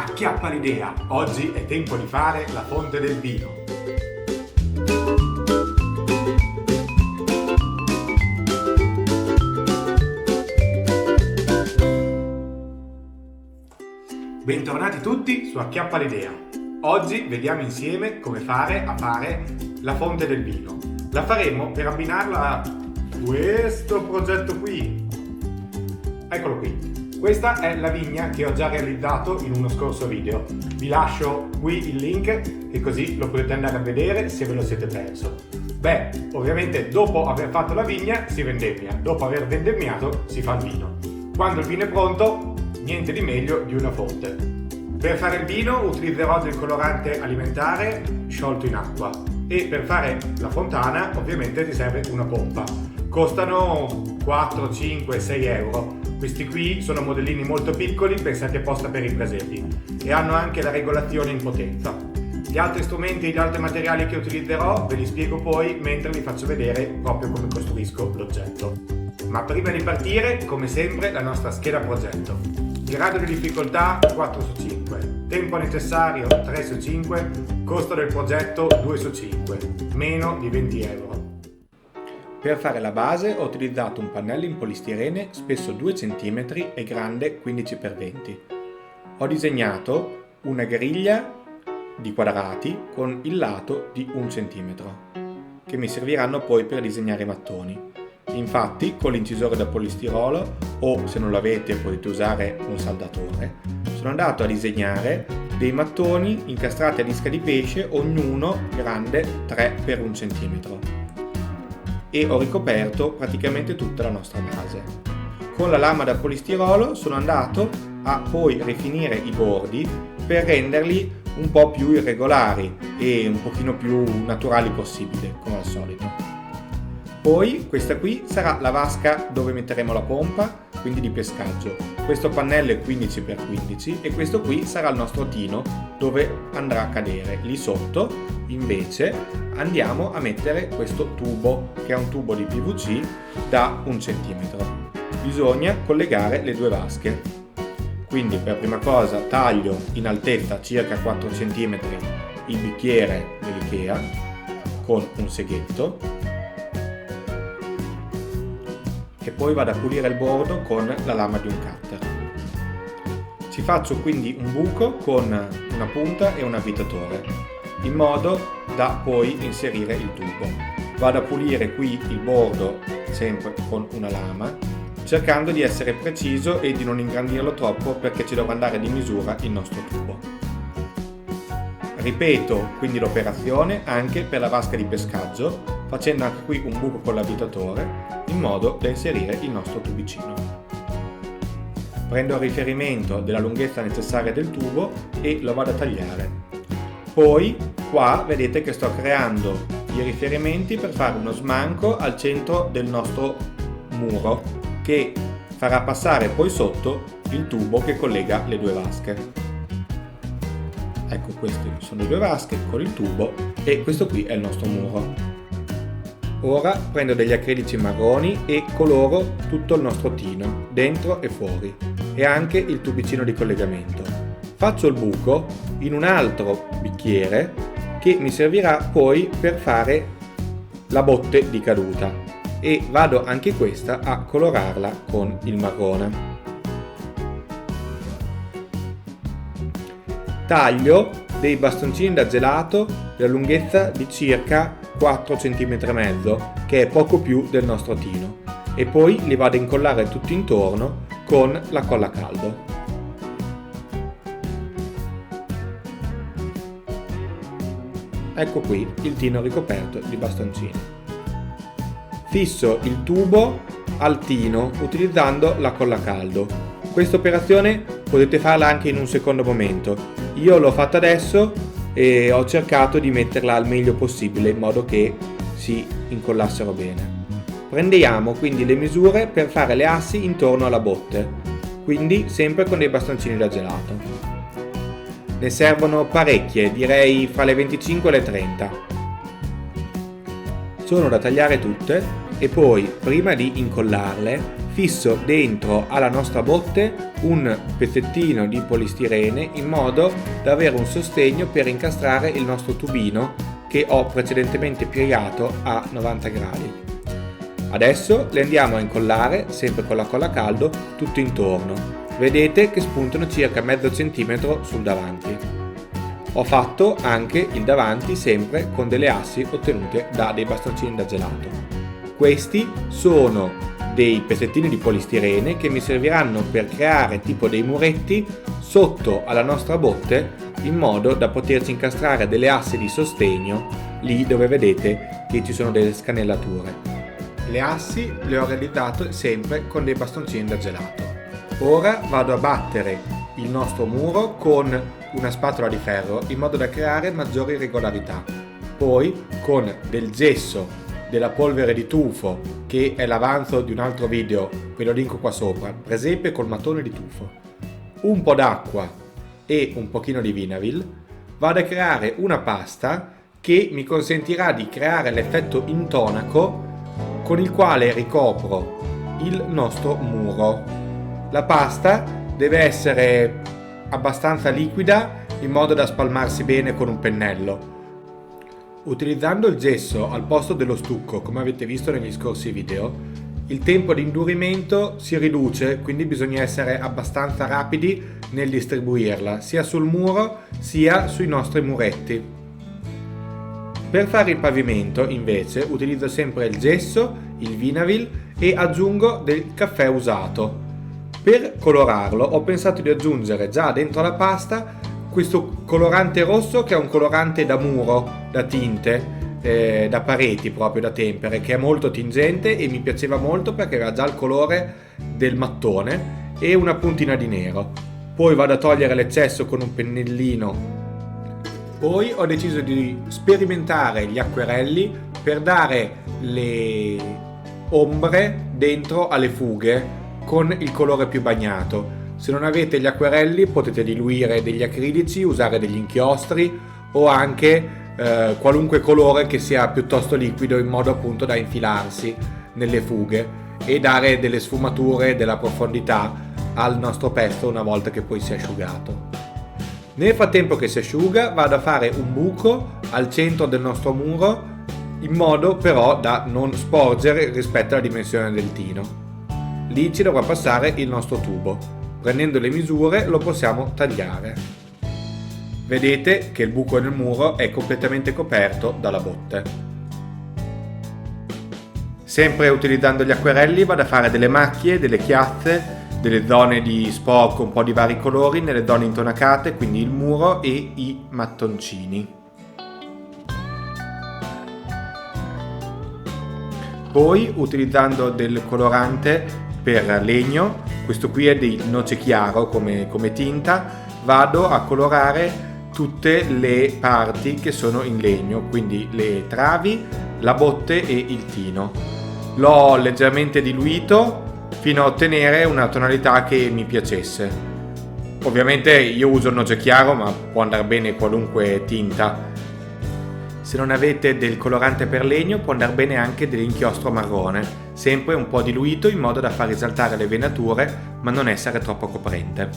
Acchiappa l'idea, oggi è tempo di fare la fonte del vino. Bentornati tutti su Acchiappa l'idea. Oggi vediamo insieme come fare la fonte del vino. La faremo per abbinarla a questo progetto qui. Eccolo qui. Questa è la vigna che ho già realizzato in uno scorso video. Vi lascio qui il link e così lo potete andare a vedere se ve lo siete perso. Beh, ovviamente dopo aver fatto la vigna si vendemmia, dopo aver vendemmiato si fa il vino. Quando il vino è pronto, niente di meglio di una fonte. Per fare il vino utilizzerò del colorante alimentare sciolto in acqua e per fare la fontana ovviamente ti serve una pompa. Costano 4, 5, 6 euro. Questi qui sono modellini molto piccoli pensati apposta per i presepi e hanno anche la regolazione in potenza. Gli altri strumenti e gli altri materiali che utilizzerò ve li spiego poi mentre vi faccio vedere proprio come costruisco l'oggetto. Ma prima di partire, come sempre, la nostra scheda progetto. Grado di difficoltà 4 su 5, tempo necessario 3 su 5, costo del progetto 2 su 5, meno di 20 euro. Per fare la base ho utilizzato un pannello in polistirene spesso 2 cm e grande 15x20. Ho disegnato una griglia di quadrati con il lato di 1 cm, che mi serviranno poi per disegnare i mattoni. Infatti con l'incisore da polistirolo, o se non lo avete potete usare un saldatore, sono andato a disegnare dei mattoni incastrati a disca di pesce, ognuno grande 3x1 cm. E ho ricoperto praticamente tutta la nostra base. Con la lama da polistirolo sono andato a poi rifinire i bordi per renderli un po' più irregolari e un pochino più naturali possibile, come al solito. Poi questa qui sarà la vasca dove metteremo la pompa, quindi di pescaggio. Questo pannello è 15x15 e questo qui sarà il nostro tino dove andrà a cadere. Lì sotto invece andiamo a mettere questo tubo, che è un tubo di PVC da 1 cm. Bisogna collegare le due vasche. Quindi per prima cosa taglio in altezza circa 4 cm il bicchiere dell'Ikea con un seghetto e poi vado a pulire il bordo con la lama di un cutter. Ci faccio quindi un buco con una punta e un avvitatore, in modo da poi inserire il tubo. Vado a pulire qui il bordo sempre con una lama, cercando di essere preciso e di non ingrandirlo troppo perché ci dovrà andare di misura il nostro tubo. Ripeto quindi l'operazione anche per la vasca di pescaggio, facendo anche qui un buco con l'avvitatore in modo da inserire il nostro tubicino. Prendo il riferimento della lunghezza necessaria del tubo e lo vado a tagliare. Poi qua vedete che sto creando i riferimenti per fare uno smanco al centro del nostro muro che farà passare poi sotto il tubo che collega le due vasche. Ecco, queste sono le due vasche con il tubo e questo qui è il nostro muro. Ora prendo degli acrilici marroni e coloro tutto il nostro tino, dentro e fuori, e anche il tubicino di collegamento. Faccio il buco in un altro bicchiere che mi servirà poi per fare la botte di caduta e vado anche questa a colorarla con il marrone. Taglio dei bastoncini da gelato della lunghezza di circa 4 cm e mezzo, che è poco più del nostro tino, e poi li vado a incollare tutti intorno con la colla a caldo. Ecco qui il tino ricoperto di bastoncini. Fisso il tubo al tino utilizzando la colla a caldo. Questa operazione potete farla anche in un secondo momento. Io l'ho fatta adesso e ho cercato di metterla al meglio possibile in modo che si incollassero bene. Prendiamo quindi le misure per fare le assi intorno alla botte, quindi sempre con dei bastoncini da gelato. Ne servono parecchie, direi fra le 25 e le 30. Sono da tagliare tutte e poi, prima di incollarle, fisso dentro alla nostra botte un pezzettino di polistirene in modo da avere un sostegno per incastrare il nostro tubino che ho precedentemente piegato a 90 gradi. Adesso le andiamo a incollare, sempre con la colla a caldo, tutto intorno. Vedete che spuntano circa mezzo centimetro sul davanti. Ho fatto anche il davanti sempre con delle assi ottenute da dei bastoncini da gelato. Questi sono dei pezzettini di polistirene che mi serviranno per creare tipo dei muretti sotto alla nostra botte in modo da poterci incastrare delle assi di sostegno lì dove vedete che ci sono delle scanellature. Le assi le ho realizzate sempre con dei bastoncini da gelato. Ora vado a battere il nostro muro con una spatola di ferro in modo da creare maggiori regolarità. Poi con del gesso, della polvere di tufo, che è l'avanzo di un altro video, ve lo linko qua sopra, presepe col mattone di tufo, un po' d'acqua e un pochino di Vinavil, vado a creare una pasta che mi consentirà di creare l'effetto intonaco con il quale ricopro il nostro muro. La pasta deve essere abbastanza liquida in modo da spalmarsi bene con un pennello. Utilizzando il gesso al posto dello stucco, come avete visto negli scorsi video, il tempo di indurimento si riduce, quindi bisogna essere abbastanza rapidi nel distribuirla, sia sul muro sia sui nostri muretti. Per fare il pavimento, invece, utilizzo sempre il gesso, il Vinavil e aggiungo del caffè usato. Per colorarlo ho pensato di aggiungere già dentro la pasta questo colorante rosso che è un colorante da muro, da tinte, da pareti proprio, da tempere, che è molto tingente e mi piaceva molto perché aveva già il colore del mattone e una puntina di nero. Poi vado a togliere l'eccesso con un pennellino. Poi ho deciso di sperimentare gli acquerelli per dare le ombre dentro alle fughe con il colore più bagnato. Se non avete gli acquerelli potete diluire degli acrilici, usare degli inchiostri o anche qualunque colore che sia piuttosto liquido in modo appunto da infilarsi nelle fughe e dare delle sfumature, della profondità al nostro pezzo una volta che poi si è asciugato. Nel frattempo che si asciuga vado a fare un buco al centro del nostro muro in modo però da non sporgere rispetto alla dimensione del tino. Lì ci dovrà passare il nostro tubo. Prendendo le misure lo possiamo tagliare. Vedete che il buco nel muro è completamente coperto dalla botte. Sempre utilizzando gli acquerelli vado a fare delle macchie, delle chiazze, delle zone di sporco un po' di vari colori nelle zone intonacate, quindi il muro e i mattoncini. Poi utilizzando del colorante per legno, questo qui è di noce chiaro come tinta, vado a colorare tutte le parti che sono in legno, quindi le travi, la botte e il tino. L'ho leggermente diluito fino a ottenere una tonalità che mi piacesse. Ovviamente io uso il noce chiaro, ma può andare bene qualunque tinta. Se non avete del colorante per legno può andare bene anche dell'inchiostro marrone, sempre un po' diluito in modo da far risaltare le venature ma non essere troppo coprente.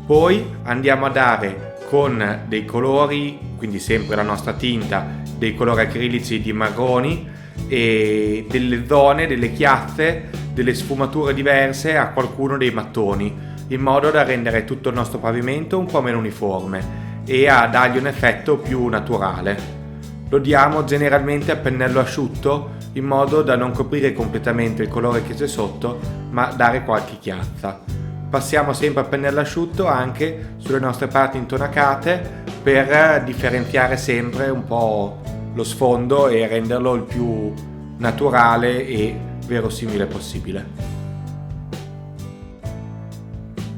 Poi andiamo a dare con dei colori, quindi sempre la nostra tinta, dei colori acrilici di marroni e delle zone, delle chiazze, delle sfumature diverse a qualcuno dei mattoni, in modo da rendere tutto il nostro pavimento un po' meno uniforme e a dargli un effetto più naturale. Lo diamo generalmente a pennello asciutto in modo da non coprire completamente il colore che c'è sotto, ma dare qualche chiazza. Passiamo sempre a pennello asciutto anche sulle nostre parti intonacate per differenziare sempre un po' lo sfondo e renderlo il più naturale e verosimile possibile.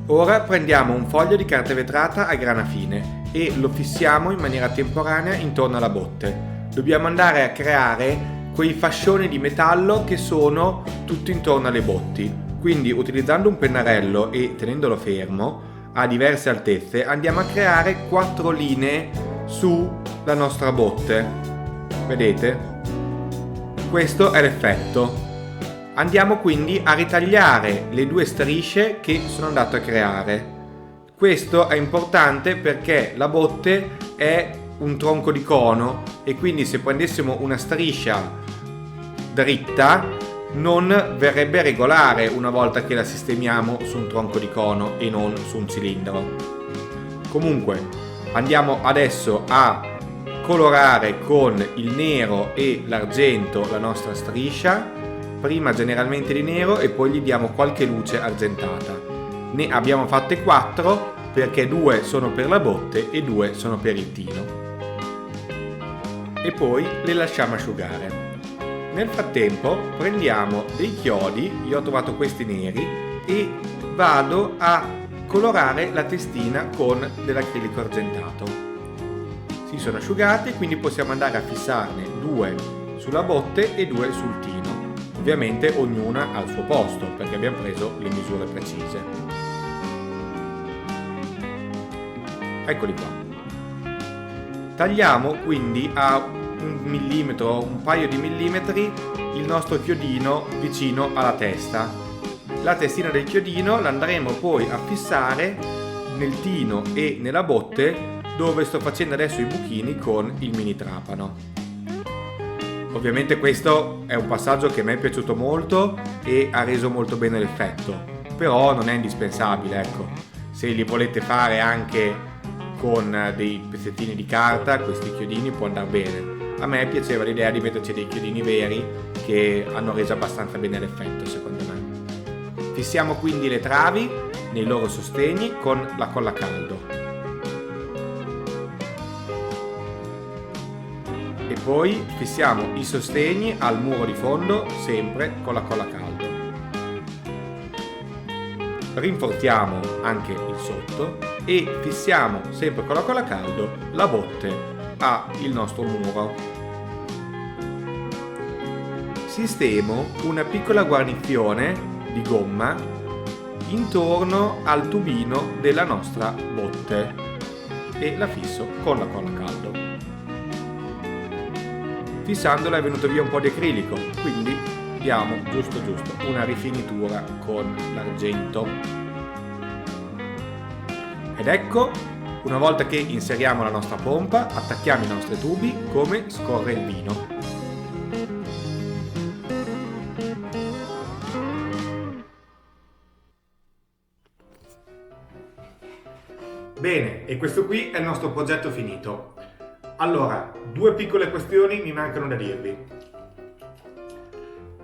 Ora prendiamo un foglio di carta vetrata a grana fine e lo fissiamo in maniera temporanea intorno alla botte. Dobbiamo andare a creare quei fascioni di metallo che sono tutto intorno alle botti. Quindi utilizzando un pennarello e tenendolo fermo a diverse altezze andiamo a creare 4 linee sulla nostra botte. Vedete? questo è l'effetto. Andiamo quindi a ritagliare le due strisce che sono andato a creare. Questo è importante perché la botte è un tronco di cono e quindi se prendessimo una striscia dritta non verrebbe regolare una volta che la sistemiamo su un tronco di cono e non su un cilindro. Comunque andiamo adesso a colorare con il nero e l'argento la nostra striscia, prima generalmente di nero e poi gli diamo qualche luce argentata. Ne abbiamo fatte 4 perché 2 sono per la botte e 2 sono per il tino. E poi le lasciamo asciugare. Nel frattempo prendiamo dei chiodi, io ho trovato questi neri, e vado a colorare la testina con dell'acrilico argentato. Si sono asciugati, quindi possiamo andare a fissarne 2 sulla botte e 2 sul tino. Ovviamente ognuna al suo posto perché abbiamo preso le misure precise. Eccoli qua. Tagliamo quindi a un paio di millimetri il nostro chiodino vicino alla testa. La testina del chiodino l'andremo poi a fissare nel tino e nella botte dove sto facendo adesso i buchini con il mini trapano. Ovviamente questo è un passaggio che mi è piaciuto molto e ha reso molto bene l'effetto, però non è indispensabile, ecco. Se li volete fare anche con dei pezzettini di carta, questi chiodini può andare bene. A me piaceva l'idea di metterci dei chiodini veri che hanno reso abbastanza bene l'effetto, secondo me. Fissiamo quindi le travi nei loro sostegni con la colla a caldo. E poi fissiamo i sostegni al muro di fondo sempre con la colla a caldo. Rinforziamo anche il sotto e fissiamo sempre con la colla a caldo la botte al nostro muro. Sistemo una piccola guarnizione di gomma intorno al tubino della nostra botte e la fisso con la colla a caldo. Fissandola è venuto via un po' di acrilico, quindi diamo giusto una rifinitura con l'argento. Ed ecco, una volta che inseriamo la nostra pompa, attacchiamo i nostri tubi come scorre il vino. Bene, e questo qui è il nostro progetto finito. Allora, 2 piccole questioni mi mancano da dirvi.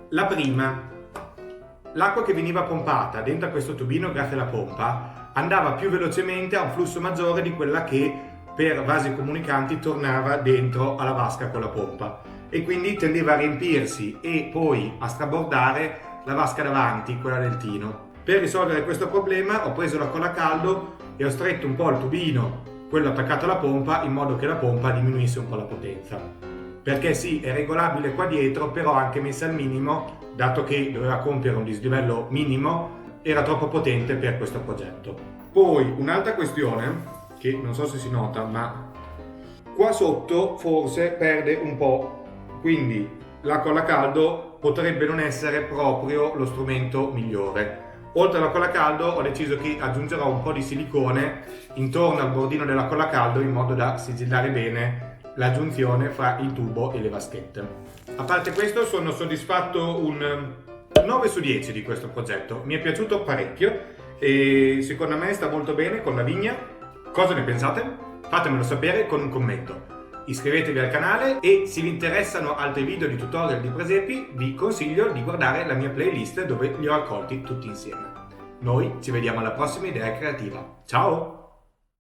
La prima, l'acqua che veniva pompata dentro a questo tubino grazie alla pompa andava più velocemente a un flusso maggiore di quella che per vasi comunicanti tornava dentro alla vasca con la pompa e quindi tendeva a riempirsi e poi a strabordare la vasca davanti, quella del tino. Per risolvere questo problema ho preso la colla a caldo e ho stretto un po' il tubino, quello attaccato alla pompa, in modo che la pompa diminuisse un po' la potenza. Perché sì, è regolabile qua dietro, però anche messa al minimo, dato che doveva compiere un dislivello minimo, era troppo potente per questo progetto. Poi un'altra questione, che non so se si nota, ma qua sotto forse perde un po', quindi la colla a caldo potrebbe non essere proprio lo strumento migliore. Oltre alla colla a caldo ho deciso che aggiungerò un po' di silicone intorno al bordino della colla a caldo in modo da sigillare bene la giunzione fra il tubo e le vaschette. A parte questo sono soddisfatto un 9 su 10 di questo progetto, mi è piaciuto parecchio e secondo me sta molto bene con la vigna. Cosa ne pensate? Fatemelo sapere con un commento. Iscrivetevi al canale e se vi interessano altri video di tutorial di presepi vi consiglio di guardare la mia playlist dove li ho raccolti tutti insieme. Noi ci vediamo alla prossima idea creativa. Ciao!